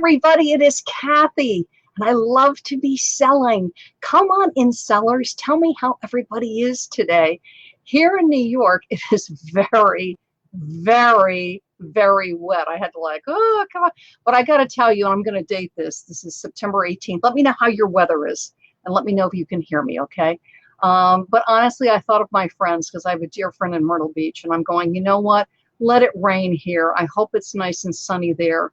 everybody, it is Kathy, and I love to be selling. Come on in, sellers. Tell me how everybody is today. Here in New York, it is very, very, very wet. I had to oh, come on. But I got to tell you, I'm going to date this. This is September 18th. Let me know how your weather is, and let me know if you can hear me, okay? But honestly, I thought of my friends because I have a dear friend in Myrtle Beach, and I'm going, you know what? Let it rain here. I hope it's nice and sunny there.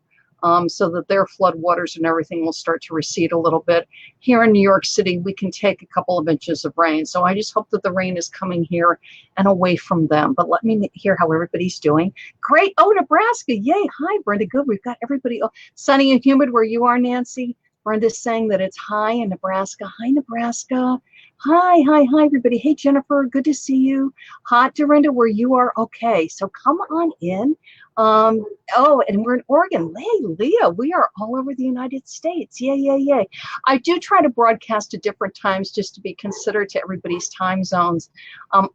So that their floodwaters and everything will start to recede a little bit. Here in New York City, we can take a couple of inches of rain. So I just hope that the rain is coming here and away from them. But let me hear how everybody's doing. Great. Oh, Nebraska. Yay. Hi, Brenda. Good. We've got everybody. Oh, sunny and humid where you are, Nancy. Brenda's saying that it's high in Nebraska. Hi, Nebraska. Hi, hi, hi, everybody. Hey, Jennifer. Good to see you. Hot, Dorinda, where you are. Okay. So come on in. Oh, and we're in Oregon. Hey, Leah, we are all over the United States. Yay, yay, yay. I do try to broadcast at different times just to be considerate to everybody's time zones.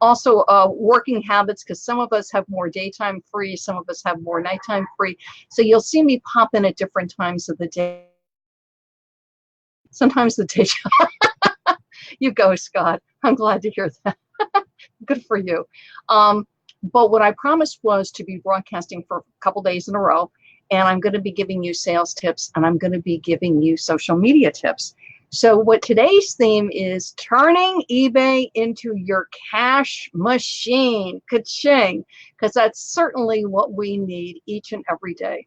Also, working habits, because some of us have more daytime free, some of us have more nighttime free. So you'll see me pop in at different times of the day. Sometimes the day. You go, Scott. I'm glad to hear that. Good for you. But what I promised was to be broadcasting for a couple days in a row, and I'm going to be giving you sales tips, and I'm going to be giving you social media tips. So what today's theme is turning eBay into your cash machine, ka-ching, because that's certainly what we need each and every day.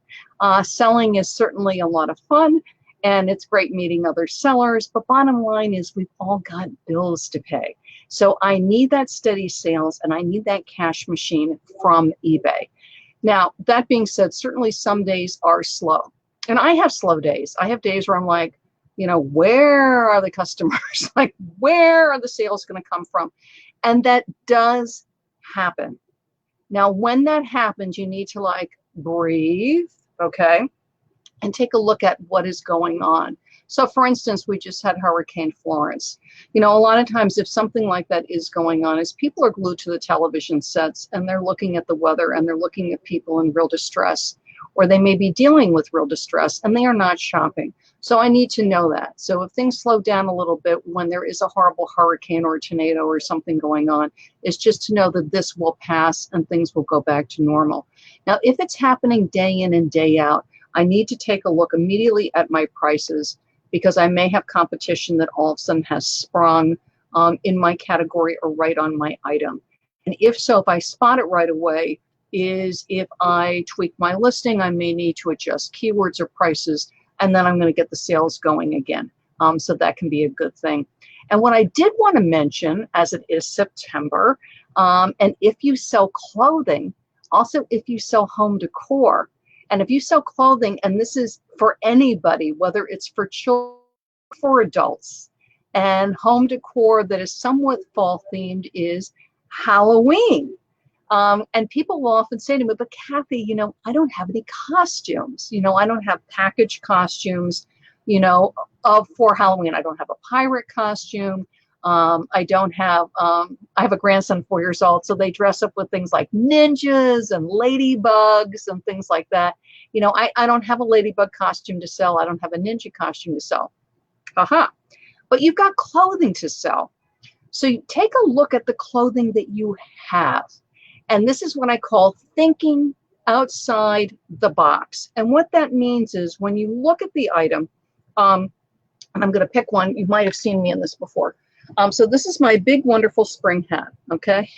Selling is certainly a lot of fun, and it's great meeting other sellers, but bottom line is we've all got bills to pay. So I need that steady sales and I need that cash machine from eBay. Now, that being said, certainly some days are slow. And I have slow days. I have days where I'm like, you know, where are the customers? Like, where are the sales going to come from? And that does happen. Now, when that happens, you need to like breathe, okay? And take a look at what is going on. So for instance, we just had Hurricane Florence. You know, a lot of times if something like that is going on, is people are glued to the television sets and they're looking at the weather and they're looking at people in real distress, or they may be dealing with real distress and they are not shopping. So I need to know that. So if things slow down a little bit when there is a horrible hurricane or a tornado or something going on, it's just to know that this will pass and things will go back to normal. Now, if it's happening day in and day out, I need to take a look immediately at my prices because I may have competition that all of a sudden has sprung in my category or right on my item. And if so, if I spot it right away, is if I tweak my listing, I may need to adjust keywords or prices, and then I'm going to get the sales going again. So that can be a good thing. And what I did want to mention, as it is September, and if you sell clothing, also if you sell home decor, and if you sell clothing, and this is for anybody, whether it's for children or for adults, and home decor that is somewhat fall themed is Halloween. And people will often say to me, but Kathy, you know, I don't have any costumes. You know, I don't have packaged costumes, you know, for Halloween. I don't have a pirate costume. I don't have, I have a grandson 4 years old, so they dress up with things like ninjas and ladybugs and things like that. You know, I don't have a ladybug costume to sell. I don't have a ninja costume to sell. But you've got clothing to sell. So you take a look at the clothing that you have. And this is what I call thinking outside the box. And what that means is when you look at the item, and I'm going to pick one, you might have seen me in this before. So this is my big, wonderful spring hat, okay?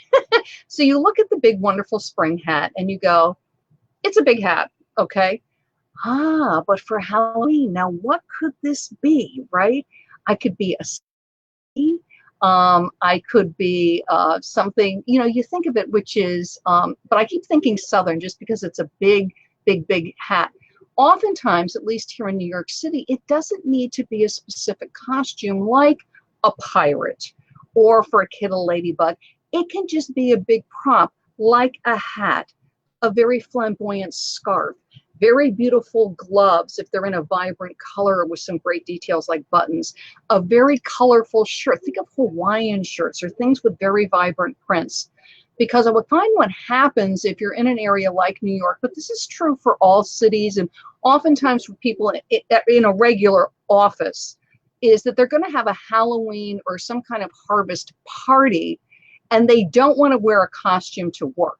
So you look at the big, wonderful spring hat and you go, it's a big hat, okay? But for Halloween, now what could this be, right? I could be a city. I could be something, you know, you think of it, which is, but I keep thinking Southern just because it's a big, big, big hat. Oftentimes, at least here in New York City, it doesn't need to be a specific costume like a pirate or for a kid a ladybug. It can just be a big prop like a hat, a very flamboyant scarf, very beautiful gloves if they're in a vibrant color with some great details like buttons, a very colorful shirt. Think of Hawaiian shirts or things with very vibrant prints. Because I would find what happens if you're in an area like New York, but this is true for all cities and oftentimes for people in a regular office, is that they're going to have a Halloween or some kind of harvest party, and they don't want to wear a costume to work,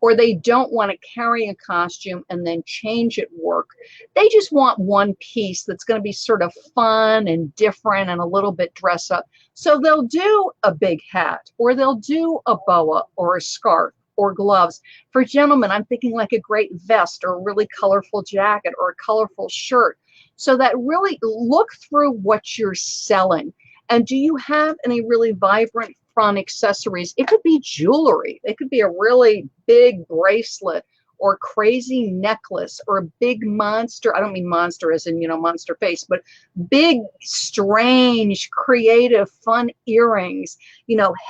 or they don't want to carry a costume and then change at work. They just want one piece that's going to be sort of fun and different and a little bit dress up. So they'll do a big hat, or they'll do a boa or a scarf or gloves. For gentlemen, I'm thinking like a great vest or a really colorful jacket or a colorful shirt. So that really look through what you're selling. And do you have any really vibrant, fun accessories? It could be jewelry. It could be a really big bracelet or crazy necklace or a big monster. I don't mean monster as in, monster face, but big, strange, creative, fun earrings,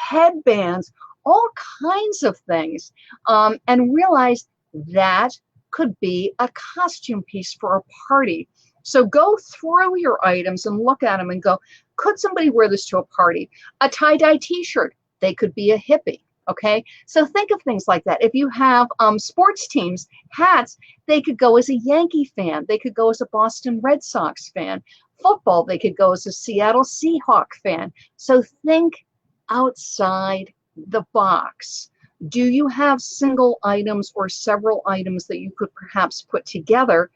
headbands, all kinds of things. And realize that could be a costume piece for a party. So go through your items and look at them and go, could somebody wear this to a party? A tie-dye t-shirt, they could be a hippie, okay? So think of things like that. If you have sports teams, hats, they could go as a Yankee fan. They could go as a Boston Red Sox fan. Football, they could go as a Seattle Seahawk fan. So think outside the box. Do you have single items or several items that you could perhaps put together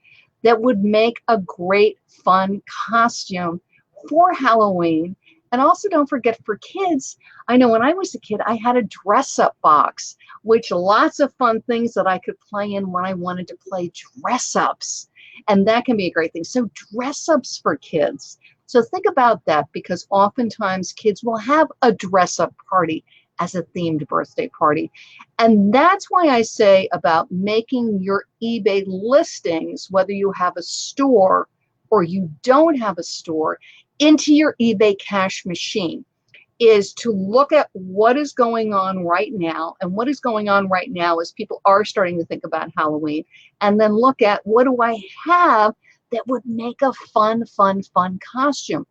that would make a great, fun costume for Halloween? And also don't forget for kids, I know when I was a kid, I had a dress-up box, which lots of fun things that I could play in when I wanted to play dress-ups. And that can be a great thing. So dress-ups for kids. So think about that, because oftentimes kids will have a dress-up party as a themed birthday party. And that's why I say about making your eBay listings, whether you have a store or you don't have a store, into your eBay cash machine, is to look at what is going on right now. And what is going on right now is people are starting to think about Halloween, and then look at what do I have that would make a fun costume.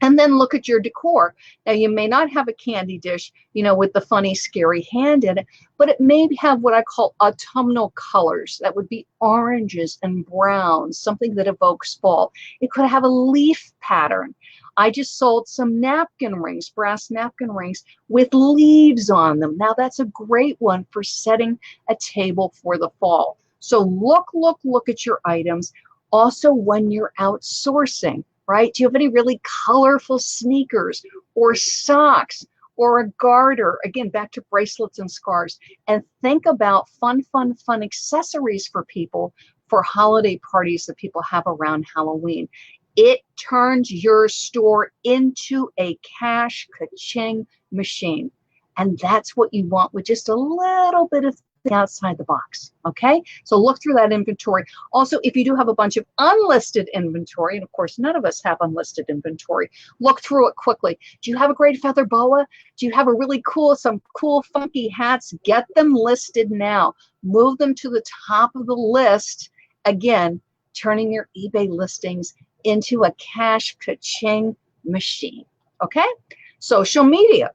And then look at your decor. Now, you may not have a candy dish, with the funny, scary hand in it, but it may have what I call autumnal colors. That would be oranges and browns, something that evokes fall. It could have a leaf pattern. I just sold some napkin rings, brass napkin rings with leaves on them. Now, that's a great one for setting a table for the fall. So look at your items. Also, when you're outsourcing, right? Do you have any really colorful sneakers or socks or a garter? Again, back to bracelets and scarves. And think about fun accessories for people for holiday parties that people have around Halloween. It turns your store into a cash ka-ching machine. And that's what you want, with just a little bit of outside the box. Okay, so look through that inventory. Also, if you do have a bunch of unlisted inventory, and of course none of us have unlisted inventory, look through it quickly. Do you have a great feather boa? Do you have a really some cool funky hats? Get them listed now. Move them to the top of the list. Again, turning your eBay listings into a cash ka-ching machine. Okay, social media.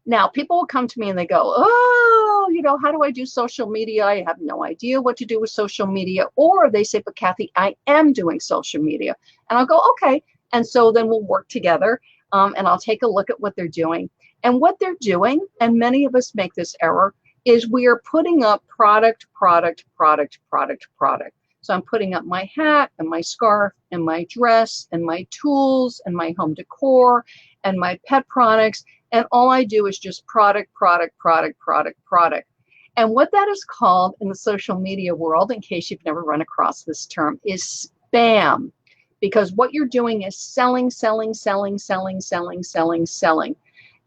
Now, people will come to me and they go, oh, how do I do social media? I have no idea what to do with social media. Or they say, but Kathy, I am doing social media. And I'll go, okay. And so then we'll work together, and I'll take a look at what they're doing. And what they're doing, and many of us make this error, is we are putting up product. So I'm putting up my hat and my scarf and my dress and my tools and my home decor and my pet products. And all I do is just product. And what that is called in the social media world, in case you've never run across this term, is spam. Because what you're doing is selling.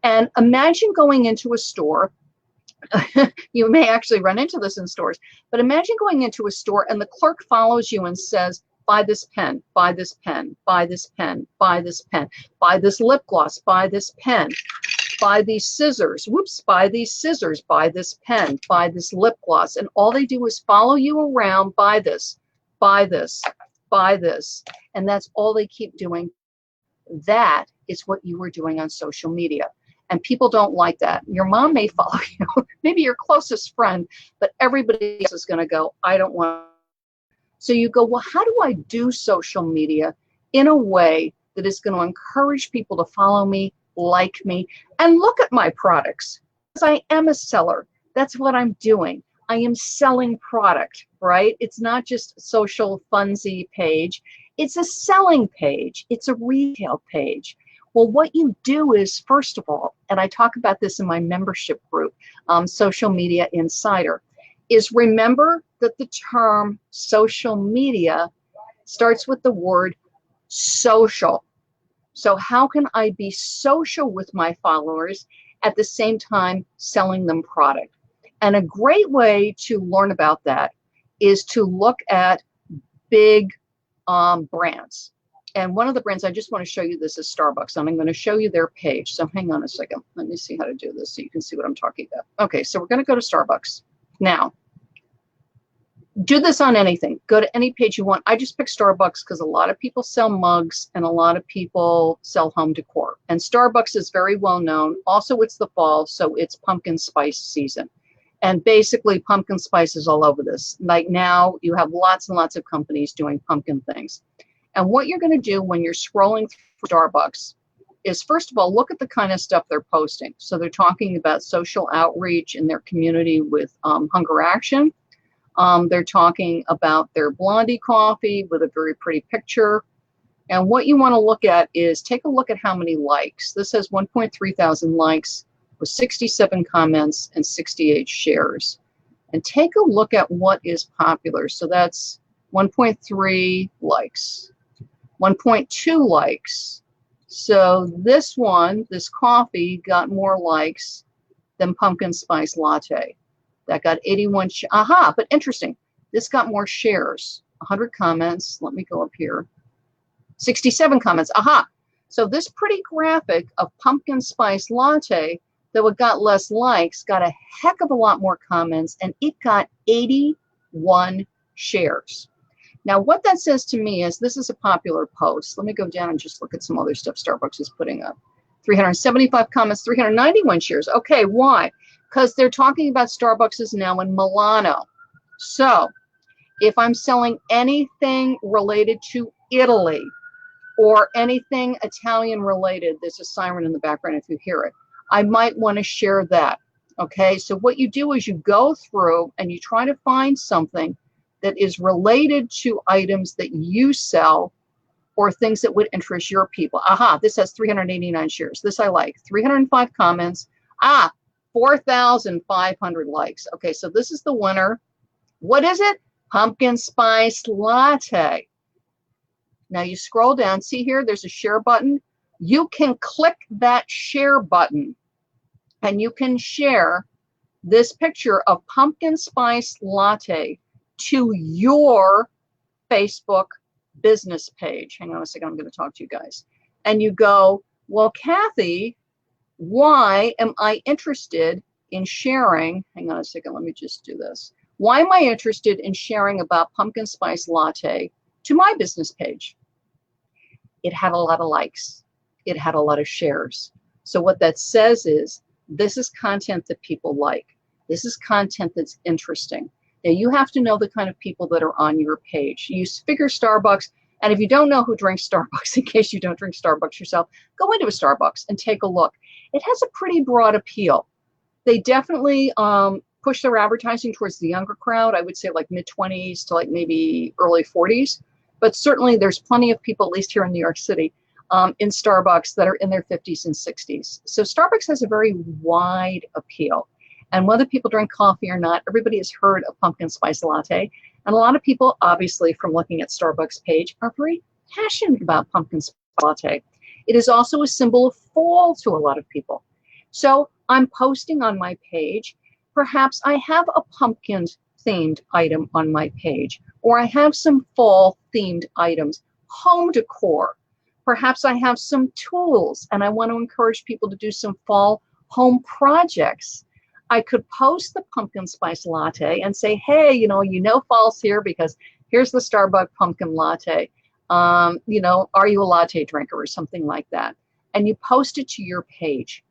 And imagine going into a store. You may actually run into this in stores, but imagine going into a store and the clerk follows you and says, buy this pen, buy this pen, buy this pen, buy this pen, buy this lip gloss, buy this pen, buy these scissors, whoops, buy these scissors, buy this pen, buy this lip gloss. And all they do is follow you around, buy this, buy this, buy this. And that's all they keep doing. That is what you were doing on social media. And people don't like that. Your mom may follow you, maybe your closest friend, but everybody else is going to go, I don't want. So you go, well, how do I do social media in a way that is going to encourage people to follow me, like me, and look at my products? Because I am a seller. That's what I'm doing. I am selling product, right? It's not just a social funsy page. It's a selling page. It's a retail page. Well, what you do is, first of all, and I talk about this in my membership group, Social Media Insider, is remember that the term social media starts with the word social. So how can I be social with my followers at the same time selling them product? And a great way to learn about that is to look at big brands. And one of the brands, I just want to show you this, is Starbucks. And I'm going to show you their page. So hang on a second. Let me see how to do this so you can see what I'm talking about. Okay, so we're going to go to Starbucks. Now, do this on anything. Go to any page you want. I just picked Starbucks because a lot of people sell mugs and a lot of people sell home decor. And Starbucks is very well known. Also, it's the fall, so it's pumpkin spice season. And basically, pumpkin spice is all over this. Like now, you have lots and lots of companies doing pumpkin things. And what you're going to do when you're scrolling through Starbucks is, first of all, look at the kind of stuff they're posting. So they're talking about social outreach in their community with Hunger Action. They're talking about their Blondie coffee with a very pretty picture. And what you want to look at is take a look at how many likes. This has 1.3 thousand likes with 67 comments and 68 shares. And take a look at what is popular. So that's 1.3 likes, 1.2 likes. So this one, this coffee, got more likes than pumpkin spice latte. That got 81. Aha, but interesting. This got more shares. 100 comments. Let me go up here. 67 comments. Aha. So this pretty graphic of pumpkin spice latte, though it got less likes, got a heck of a lot more comments, and it got 81 shares. Now, what that says to me is this is a popular post. Let me go down and just look at some other stuff Starbucks is putting up. 375 comments, 391 shares. Okay, why? Because they're talking about Starbucks is now in Milano. So if I'm selling anything related to Italy or anything Italian related, there's a siren in the background if you hear it, I might want to share that. Okay, so what you do is you go through and you try to find something that is related to items that you sell or things that would interest your people. Aha, this has 389 shares. This I like. 305 comments. 4,500 likes. Okay, so this is the winner. What is it? Pumpkin spice latte. Now you scroll down. See here, there's a share button. You can click that share button and you can share this picture of pumpkin spice latte to your Facebook business page. Hang on a second, I'm going to talk to you guys. And you go, well, Kathy, why am I interested in sharing? Hang on a second, let me just do this. Why am I interested in sharing about pumpkin spice latte to my business page? It had a lot of likes. It had a lot of shares. So what that says is this is content that people like. This is content that's interesting. Now you have to know the kind of people that are on your page. You figure Starbucks, and if you don't know who drinks Starbucks, in case you don't drink Starbucks yourself, go into a Starbucks and take a look. It has a pretty broad appeal. They definitely push their advertising towards the younger crowd. I would say like mid-20s to like maybe early 40s. But certainly there's plenty of people, at least here in New York City, in Starbucks that are in their 50s and 60s. So Starbucks has a very wide appeal. And whether people drink coffee or not, everybody has heard of pumpkin spice latte. And a lot of people, obviously, from looking at Starbucks page, are very passionate about pumpkin spice latte. It is also a symbol of fall to a lot of people. So I'm posting on my page. Perhaps I have a pumpkin themed item on my page, or I have some fall themed items, home decor. Perhaps I have some tools and I want to encourage people to do some fall home projects. I could post the pumpkin spice latte and say, hey, you know fall's here because here's the Starbucks pumpkin latte. Are you a latte drinker or something like that? And you post it to your page.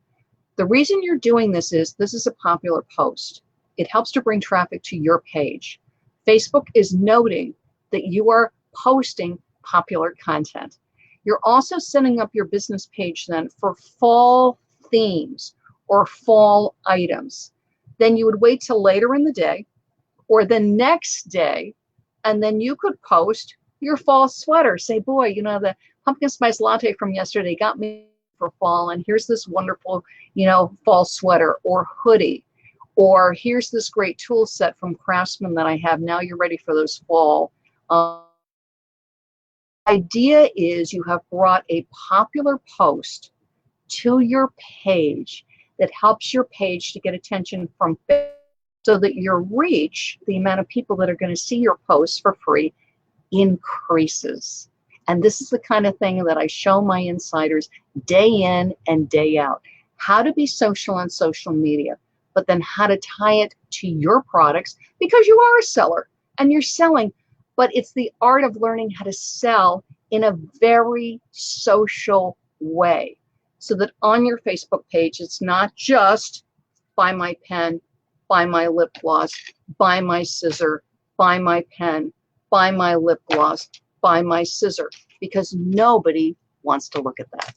The reason you're doing this is a popular post. It helps to bring traffic to your page. Facebook is noting that you are posting popular content. You're also setting up your business page then for fall themes or fall items. Then you would wait till later in the day or the next day, and then you could post your fall sweater. Say, boy, you know, the pumpkin spice latte from yesterday got me for fall, and here's this wonderful, you know, fall sweater or hoodie. Or here's this great tool set from Craftsman that I have. Now you're ready for those fall. Idea is you have brought a popular post to your page that helps your page to get attention from Facebook, so that your reach, the amount of people that are going to see your posts for free, increases. And this is the kind of thing that I show my insiders day in and day out. How to be social on social media, but then how to tie it to your products, because you are a seller and you're selling, but it's the art of learning how to sell in a very social way, so that on your Facebook page, it's not just buy my pen, buy my lip gloss, buy my scissor, buy my pen, buy my lip gloss, buy my scissor, because nobody wants to look at that.